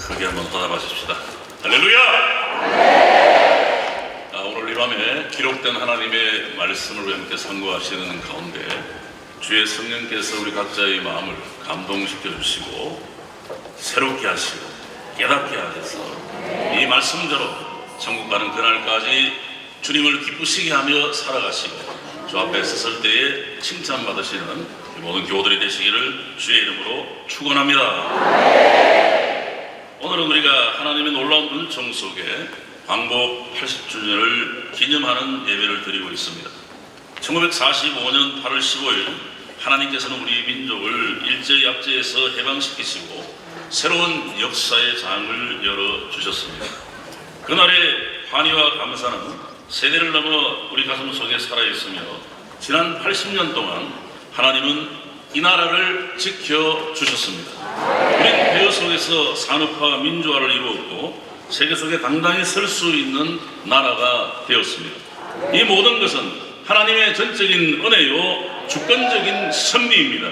크게 한번 화답하십시다. 할렐루야! 오늘 이 밤에 기록된 하나님의 말씀을 우리 함께 상고하시는 가운데 주의 성령께서 우리 각자의 마음을 감동시켜 주시고 새롭게 하시고 깨닫게 하셔서 이 말씀대로 천국 가는 그날까지 주님을 기쁘시게 하며 살아가시고 주 앞에 섰을 때에 칭찬받으시는 모든 교우들이 되시기를 주의 이름으로 축원합니다. 오늘은 우리가 하나님의 놀라운 은총 속에 광복 80주년을 기념하는 예배를 드리고 있습니다. 1945년 8월 15일 하나님께서는 우리 민족을 일제약제에서 해방시키시고 새로운 역사의 장을 열어주셨습니다. 그날의 환희와 감사는 세대를 넘어 우리 가슴 속에 살아있으며 지난 80년 동안 하나님은 이 나라를 지켜주셨습니다. 우린 폐허 속에서 산업화 민주화를 이루었고 세계 속에 당당히 설 수 있는 나라가 되었습니다. 이 모든 것은 하나님의 전적인 은혜요 주권적인 섭리입니다.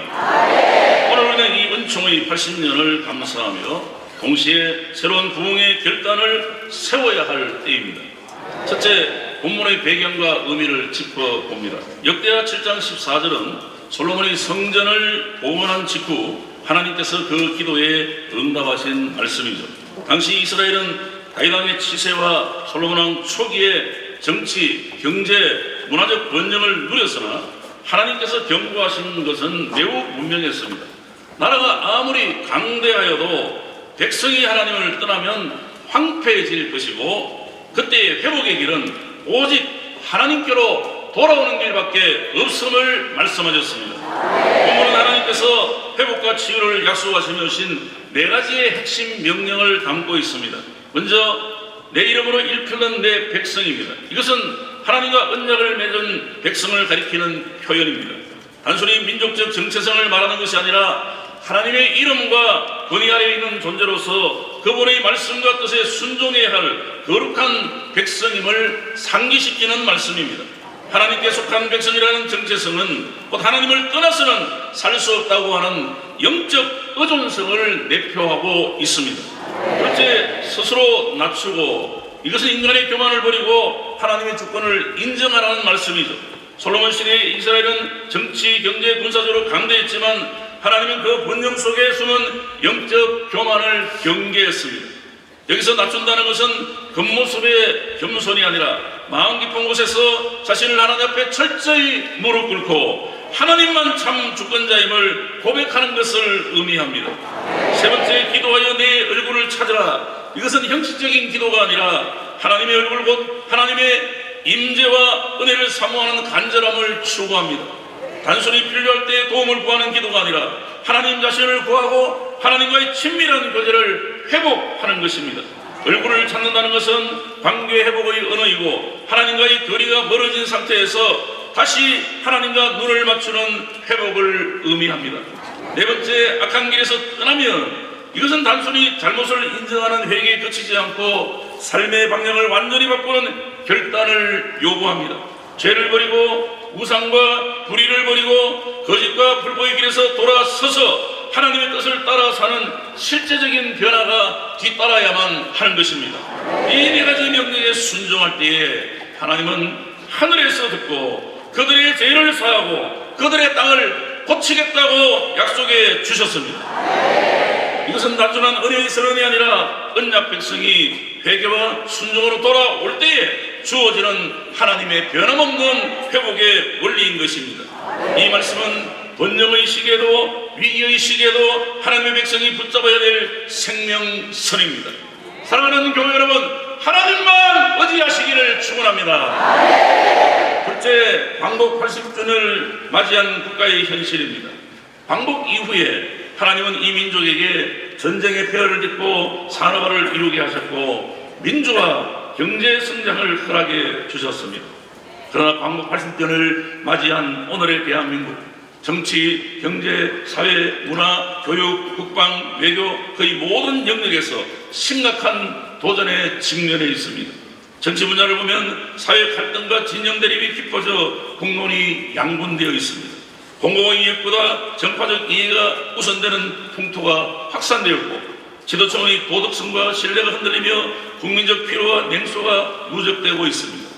오늘 우리는 이 은총의 80년을 감사하며 동시에 새로운 부흥의 결단을 세워야 할 때입니다. 첫째, 본문의 배경과 의미를 짚어봅니다. 역대하 7장 14절은 솔로몬이 성전을 봉헌한 직후 하나님께서 그 기도에 응답하신 말씀이죠. 당시 이스라엘은 다윗 왕의 치세와 솔로몬 왕 초기에 정치, 경제, 문화적 번영을 누렸으나 하나님께서 경고하신 것은 매우 분명했습니다. 나라가 아무리 강대하여도 백성이 하나님을 떠나면 황폐해질 것이고 그때의 회복의 길은 오직 하나님께로 돌아오는 길밖에 없음을 말씀하셨습니다. 본문은 하나님께서 회복과 치유를 약속하시며 오신 네 가지의 핵심 명령을 담고 있습니다. 먼저 내 이름으로 일컫는 내 백성입니다. 이것은 하나님과 언약을 맺은 백성을 가리키는 표현입니다. 단순히 민족적 정체성을 말하는 것이 아니라 하나님의 이름과 권위 아래에 있는 존재로서 그분의 말씀과 뜻에 순종해야 할 거룩한 백성임을 상기시키는 말씀입니다. 하나님께 속한 백성이라는 정체성은 곧 하나님을 떠나서는 살 수 없다고 하는 영적 의존성을 내표하고 있습니다. 둘째, 스스로 낮추고 이것은 인간의 교만을 버리고 하나님의 주권을 인정하라는 말씀이죠. 솔로몬 시대의 이스라엘은 정치, 경제, 군사적으로 강대했지만 하나님은 그 본능 속에 숨은 영적 교만을 경계했습니다. 여기서 낮춘다는 것은 겉모습의 겸손이 아니라 마음 깊은 곳에서 자신을 하나님 앞에 철저히 무릎 꿇고 하나님만 참 주권자임을 고백하는 것을 의미합니다. 세 번째, 기도하여 내 얼굴을 찾으라. 이것은 형식적인 기도가 아니라 하나님의 얼굴 곧 하나님의 임재와 은혜를 사모하는 간절함을 추구합니다. 단순히 필요할 때 도움을 구하는 기도가 아니라 하나님 자신을 구하고 하나님과의 친밀한 교제를 회복하는 것입니다. 얼굴을 찾는다는 것은 관계 회복의 언어이고 하나님과의 거리가 멀어진 상태에서 다시 하나님과 눈을 맞추는 회복을 의미합니다. 네 번째, 악한 길에서 떠나면 이것은 단순히 잘못을 인정하는 회개에 그치지 않고 삶의 방향을 완전히 바꾸는 결단을 요구합니다. 죄를 버리고 우상과 불의를 버리고 거짓과 불법의 길에서 돌아서서 하나님의 뜻을 따라 사는 실제적인 변화가 뒤따라야만 하는 것입니다. 이 네 가지 명령에 순종할 때에 하나님은 하늘에서 듣고 그들의 죄를 사하고 그들의 땅을 고치겠다고 약속해 주셨습니다. 이것은 단순한 은혜의 선언이 아니라 언약 백성이 회개와 순종으로 돌아올 때에 주어지는 하나님의 변함없는 회복의 원리인 것입니다. 이 말씀은 번영의 시기에도 위기의 시기에도 하나님의 백성이 붙잡아야 될 생명선입니다. 사랑하는 교회 여러분, 하나님만 의지하시기를 축원합니다. 둘째, 광복 80주년을 맞이한 국가의 현실입니다. 광복 이후에 하나님은 이 민족에게 전쟁의 폐허를 딛고 산업화를 이루게 하셨고 민주화, 경제 성장을 허락해 주셨습니다. 그러나 광복 80주년을 맞이한 오늘의 대한민국, 정치, 경제, 사회, 문화, 교육, 국방, 외교 거의 모든 영역에서 심각한 도전에 직면해 있습니다. 정치 분야를 보면 사회 갈등과 진영 대립이 깊어져 공론이 양분되어 있습니다. 공공의 이익보다 정파적 이해가 우선되는 풍토가 확산되었고 지도층의 도덕성과 신뢰가 흔들리며 국민적 피로와 냉소가 누적되고 있습니다.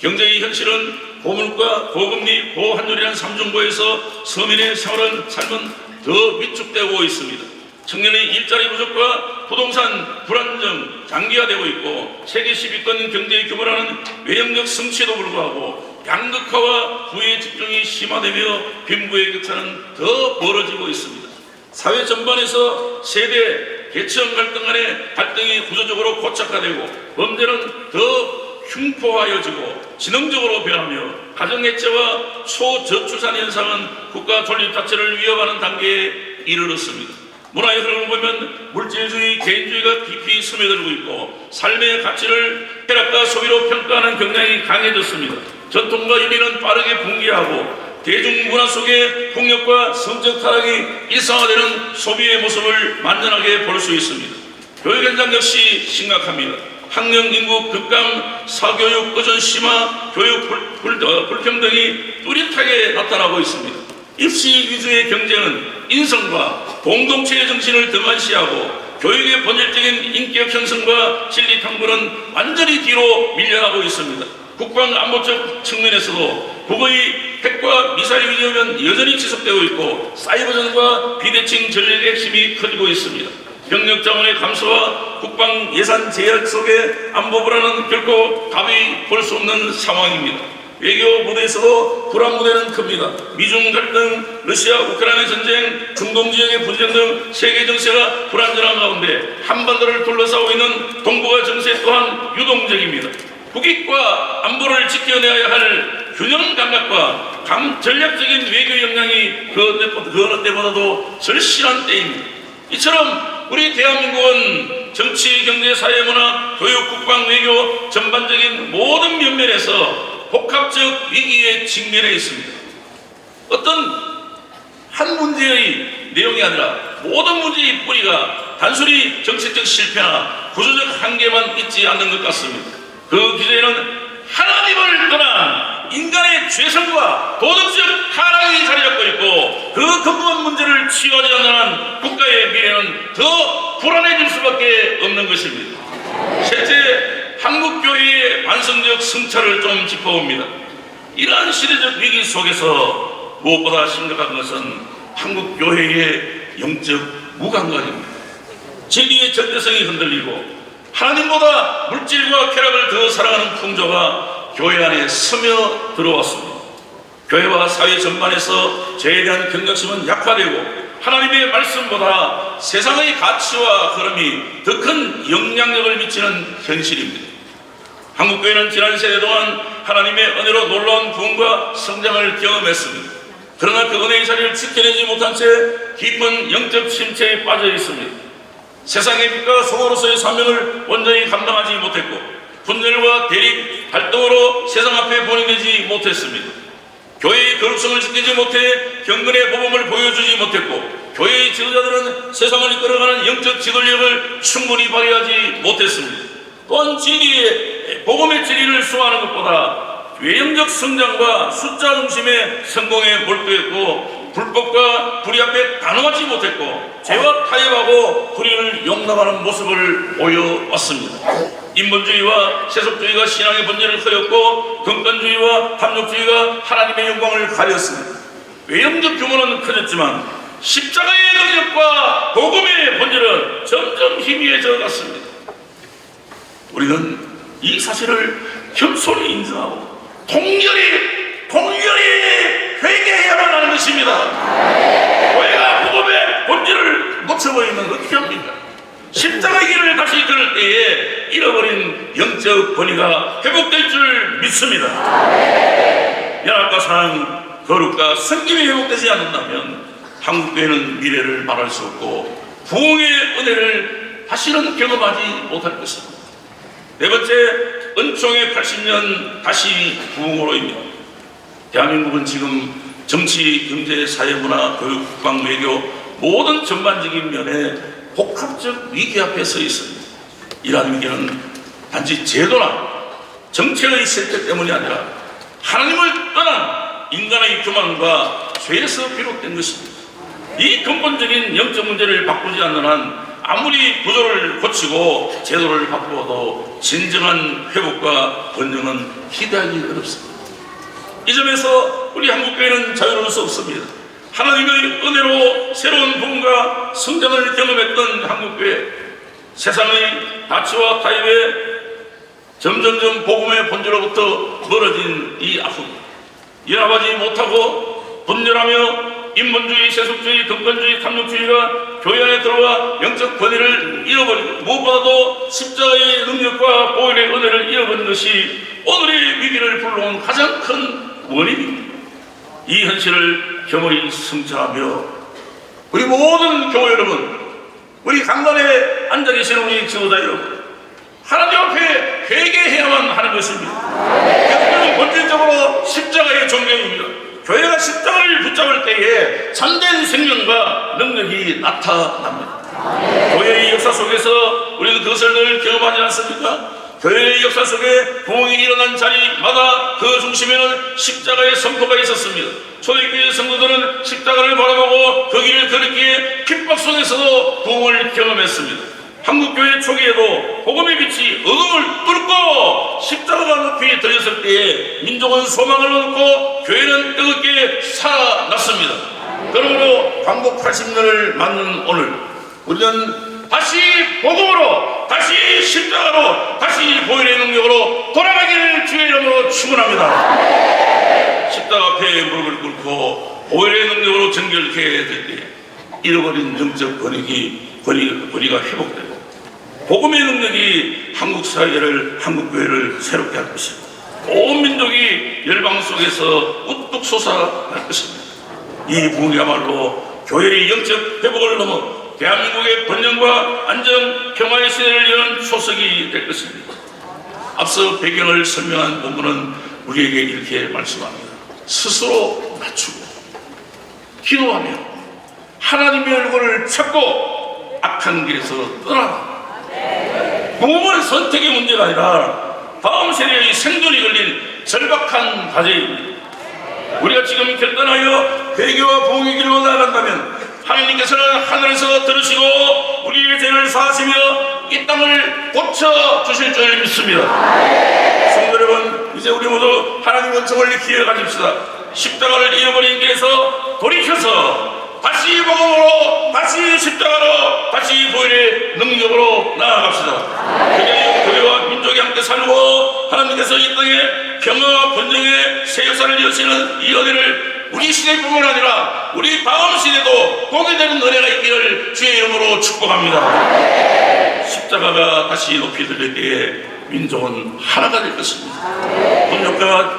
경제의 현실은 고물가, 고금리, 고환율이라는 삼중고에서 서민의 삶은 더 위축되고 있습니다. 청년의 일자리 부족과 부동산 불안정 장기화되고 있고 세계 10위권 경제의 규모라는 외형적 성취에도 불구하고 양극화와 부의 집중이 심화되며 빈부의 격차는 더 벌어지고 있습니다. 사회 전반에서 세대, 계층 갈등 간의 갈등이 구조적으로 고착화되고 범죄는 더 흉포하여지고 지능적으로 변하며 가정해체와 초저출산 현상은 국가 존립 자체를 위협하는 단계에 이르렀습니다. 문화의 흐름을 보면 물질주의, 개인주의가 깊이 스며들고 있고 삶의 가치를 쾌락과 소비로 평가하는 경향이 강해졌습니다. 전통과 윤리는 빠르게 붕괴하고 대중문화 속에 폭력과 성적 타락이 일상화되는 소비의 모습을 만연하게 볼 수 있습니다. 교육 현장 역시 심각합니다. 학령 인구 급감, 사교육 의존 심화, 교육 불평등이 뚜렷하게 나타나고 있습니다. 입시 위주의 경쟁은 인성과 공동체의 정신을 등한시하고 교육의 본질적인 인격 형성과 진리 탐구는 완전히 뒤로 밀려나고 있습니다. 국방 안보적 측면에서도 북의 핵과 미사일 위협은 여전히 지속되고 있고 사이버전과 비대칭 전략의 핵심이 커지고 있습니다. 병력 자원의 감소와 국방 예산 제약 속에 안보 불안은 결코 답이 볼 수 없는 상황입니다. 외교 무대에서도 불안 무대는 큽니다. 미중 갈등, 러시아 우크라이나 전쟁, 중동 지역의 분쟁 등 세계 정세가 불안정한 가운데 한반도를 둘러싸고 있는 동북아 정세 또한 유동적입니다. 국익과 안보를 지켜내야 할 균형 감각과 전략적인 외교 역량이 그 어느 때보다도 절실한 때입니다. 이처럼 우리 대한민국은 정치, 경제, 사회, 문화, 교육, 국방, 외교 전반적인 모든 면면에서 복합적 위기에 직면해 있습니다. 어떤 한 문제의 내용이 아니라 모든 문제의 뿌리가 단순히 정책적 실패나 구조적 한계만 있지 않는 것 같습니다. 그 기저에는 하나님을 떠난 인간의 죄성과 도덕적 타락이 자리 잡고 있고 그 근본 문제를 치유하지 않는 한 국가의 미래는 더 불안해질 수밖에 없는 것입니다. 셋째, 한국교회의 반성적 성찰을 좀 짚어봅니다. 이러한 시대적 위기 속에서 무엇보다 심각한 것은 한국교회의 영적 무감각입니다. 진리의 절대성이 흔들리고 하나님보다 물질과 쾌락을 더 사랑하는 풍조가 교회 안에 스며 들어왔습니다. 교회와 사회 전반에서 죄에 대한 경각심은 약화되고 하나님의 말씀보다 세상의 가치와 흐름이 더 큰 영향력을 미치는 현실입니다. 한국교회는 지난 세대 동안 하나님의 은혜로 놀라운 부흥과 성장을 경험했습니다. 그러나 그 은혜의 자리를 지켜내지 못한 채 깊은 영적 침체에 빠져 있습니다. 세상의 빛과 소금으로서의 사명을 온전히 감당하지 못했고 분열과 대립, 활동으로 세상 앞에 본인되지 못했습니다. 교회의 거룩성을 지키지 못해 경건의 모범을 보여주지 못했고 교회의 지도자들은 세상을 이끌어가는 영적 지도력을 충분히 발휘하지 못했습니다. 또한 복음의 진리를 수호하는 것보다 외형적 성장과 숫자 중심의 성공에 몰두했고 불법과 불의 앞에 단호하지 못했고 죄와 타협하고 불의를 용납하는 모습을 보여왔습니다. 인본주의와 세속주의가 신앙의 본질을 흐렸고 경건주의와 탐욕주의가 하나님의 영광을 가렸습니다. 외형적 규모는 커졌지만 십자가의 능력과 복음의 본질은 점점 희미해져 갔습니다. 우리는 이 사실을 겸손히 인정하고 동렬히 회개해야만 하는 것입니다. 교회가 복음의 본질을 놓쳐버리면 어떻게 합니까? 십자가의 길을 다시 걸을 때에 잃어버린 영적 권위가 회복될 줄 믿습니다. 연합과 사랑, 거룩과 성김이 회복되지 않는다면 한국교회는 미래를 말할 수 없고 부흥의 은혜를 다시는 경험하지 못할 것입니다. 네 번째, 은총의 80년 다시 부흥으로입니다. 대한민국은 지금 정치, 경제, 사회, 문화, 교육, 국방, 외교 모든 전반적인 면에 복합적 위기 앞에 서 있습니다. 이러한 위기는 단지 제도나 정책의 실패 때문이 아니라 하나님을 떠난 인간의 교만과 죄에서 비롯된 것입니다. 이 근본적인 영적 문제를 바꾸지 않는 한 아무리 구조를 고치고 제도를 바꾸어도 진정한 회복과 번영은 기대하기 어렵습니다. 이 점에서 우리 한국교회는 자유로울 수 없습니다. 하나님의 은혜로 새로운 부흥과 성장을 경험했던 한국교회, 세상의 가치와 타협에 점점점 복음의 본질로부터 멀어진 이 아픔, 연합하지 못하고 분열하며 인본주의, 세속주의, 등권주의, 탐욕주의가 교회 안에 들어와 영적 권위를 잃어버리고 무엇보다도 십자가의 능력과 보혈의 은혜를 잃어버린 것이 오늘의 위기를 불러온 가장 큰 원인입니다. 이 현실을 겸허히 성찰하며 우리 모든 교회 여러분, 우리 강단에 앉아 계신 우리 지도자 여러분, 하나님 앞에 회개해야만 하는 것입니다. 그것은 본질적으로 십자가의 존경입니다. 교회가 십자가를 붙잡을 때에 참된 생명과 능력이 나타납니다. 교회의 역사 속에서 우리는 그것을 늘 경험하지 않습니까? 교회의 역사 속에 부흥이 일어난 자리마다 그 중심에는 십자가의 선포가 있었습니다. 초대교회 성도들은 십자가를 바라보고 그 길을 걸었기에 핍박 속에서도 부흥을 경험했습니다. 한국교회 초기에도 복음의 빛이 어둠을 뚫고 십자가가 높이 들렸을 때에 민족은 소망을 얻고 교회는 뜨겁게 살아났습니다. 그러므로 광복 80년을 맞는 오늘 우리는 다시 복음으로, 다시 십자가로, 다시 보혈의 능력으로 돌아가기를 주의 이름으로 축원합니다. 십자가 앞에 무릎을 꿇고 보혈의 능력으로 정결케 될 때 잃어버린 영적 권위가 회복되고 복음의 능력이 한국 사회를, 한국 교회를 새롭게 할 것입니다. 온 민족이 열방 속에서 우뚝 솟아날 것입니다. 이 부흥이야말로 교회의 영적 회복을 넘어 대한민국의 번영과 안정, 평화의 시대를 여는 초석이 될 것입니다. 앞서 배경을 설명한 본문은 우리에게 이렇게 말씀합니다. 스스로 낮추고 기도하며 하나님의 얼굴을 찾고 악한 길에서 떠나라. 부흥은 선택의 문제가 아니라 다음 세대의 생존이 걸린 절박한 과제입니다. 우리가 지금 결단하여 회개와 부흥의 길로 나아간다면 하나님께서는 하늘에서 들으시고 우리의 죄를 사하시며 이 땅을 고쳐주실 줄 믿습니다. 성도 여러분, 이제 우리 모두 하나님 은총을 기회 가집시다. 십자가를 잃어버린 길에서 돌이켜서 다시 복음으로, 다시 십자가로, 다시 보혈의 능력으로 나아갑시다. 교회와 민족이 함께 살고 하나님께서 이 땅에 평화와 번영의 새 역사를 여시는 이 은혜를 우리 시대뿐만 아니라 우리 다음 시대도 보게 되는 은혜가 있기를 주의 이름으로 축복합니다. 십자가가 다시 높이 들릴 때에 민족은 하나가 될 것입니다.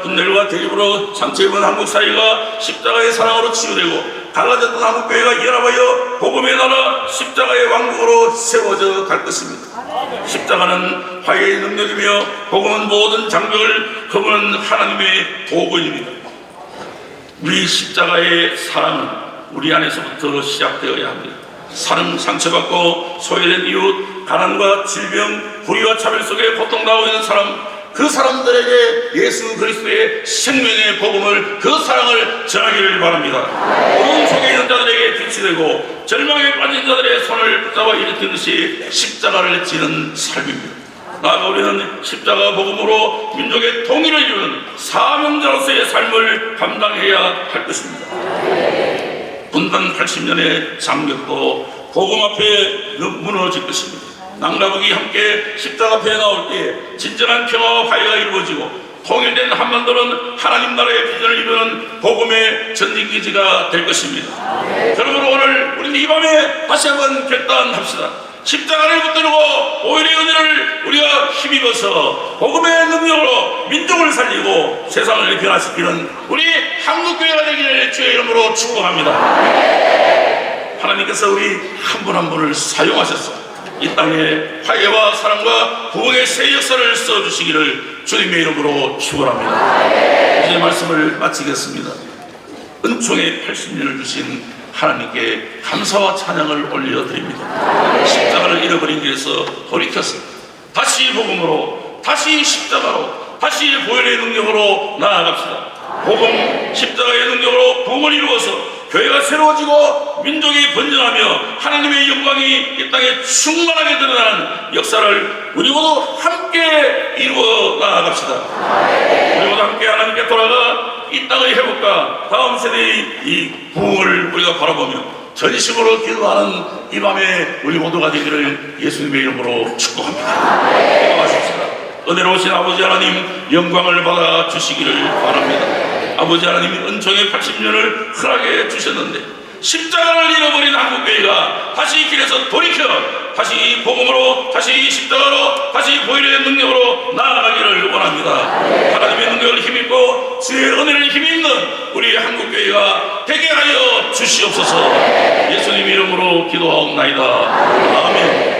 분열과 대립으로 상처입은 한국 사회가 십자가의 사랑으로 치유되고 갈라졌던 한국교회가 연합하여 복음의 나라 십자가의 왕국으로 세워져 갈 것입니다. 십자가는 화해의 능력이며 복음은 모든 장벽을 거부는 하나님의 도구입니다. 우리 십자가의 사랑은 우리 안에서부터 시작되어야 합니다. 사랑 상처받고 소외된 이웃, 가난과 질병, 불의와 차별 속에 고통당하고 있는 사람, 그 사람들에게 예수 그리스도의 생명의 복음을, 그 사랑을 전하기를 바랍니다. 어려운 속에 있는 자들에게 빛이 되고 절망에 빠진 자들의 손을 붙잡아 일으키는 것이 십자가를 지는 삶입니다. 나아가 우리는 십자가 복음으로 민족의 통일을 이루는 사명자로서의 삶을 감당해야 할 것입니다. 분단 80년의 장벽도 복음 앞에 무너질 것입니다. 남과북이 함께 십자가 앞에 나올 때 진정한 평화와 화해가 이루어지고 통일된 한반도는 하나님 나라의 비전을 이루는 복음의 전진기지가 될 것입니다. 그러므로 오늘 우리는 이 밤에 다시 한번 결단합시다. 십자가를 붙들고 보혈의 은혜를 우리가 힘입어서 복음의 능력으로 민족을 살리고 세상을 변화시키는 우리 한국교회가 되기를 주의 이름으로 축복합니다. 하나님께서 우리 한 분 한 분을 사용하셔서 이 땅에 화해와 사랑과 부흥의 새 역사를 써주시기를 주님의 이름으로 축원합니다. 이제 말씀을 마치겠습니다. 은총의 80년을 주신 하나님께 감사와 찬양을 올려드립니다. 십자가를 잃어버린 길에서 돌이켜서 다시 복음으로, 다시 십자가로, 다시 보혈의 능력으로 나아갑시다. 복음, 십자가의 능력으로 부흥을 이루어서 교회가 새로워지고 민족이 번전하며 하나님의 영광이 이 땅에 충만하게 드러나는 역사를 우리 모두 함께 이루어 나아갑시다. 우리 모두 함께 하나님께 돌아가 이 땅의 회복과 다음 세대의 이 부흥을 우리가 바라보며 전심으로 기도하는 이 밤에 우리 모두가 되기를 예수님의 이름으로 축복합니다. 기도하십시다. 은혜로우신 아버지 하나님, 영광을 받아 주시기를 바랍니다. 아버지 하나님이 은총의 80년을 허락해 주셨는데 십자가를 잃어버린 한국교회가 다시 길에서 돌이켜 다시 복음으로, 다시 십자가로, 다시 보혈의 능력으로 나아가기를 원합니다. 하나님의 능력을 힘입고 주의 은혜를 힘입는 우리 한국교회가 되게 하여 주시옵소서. 예수님 이름으로 기도하옵나이다. 아멘.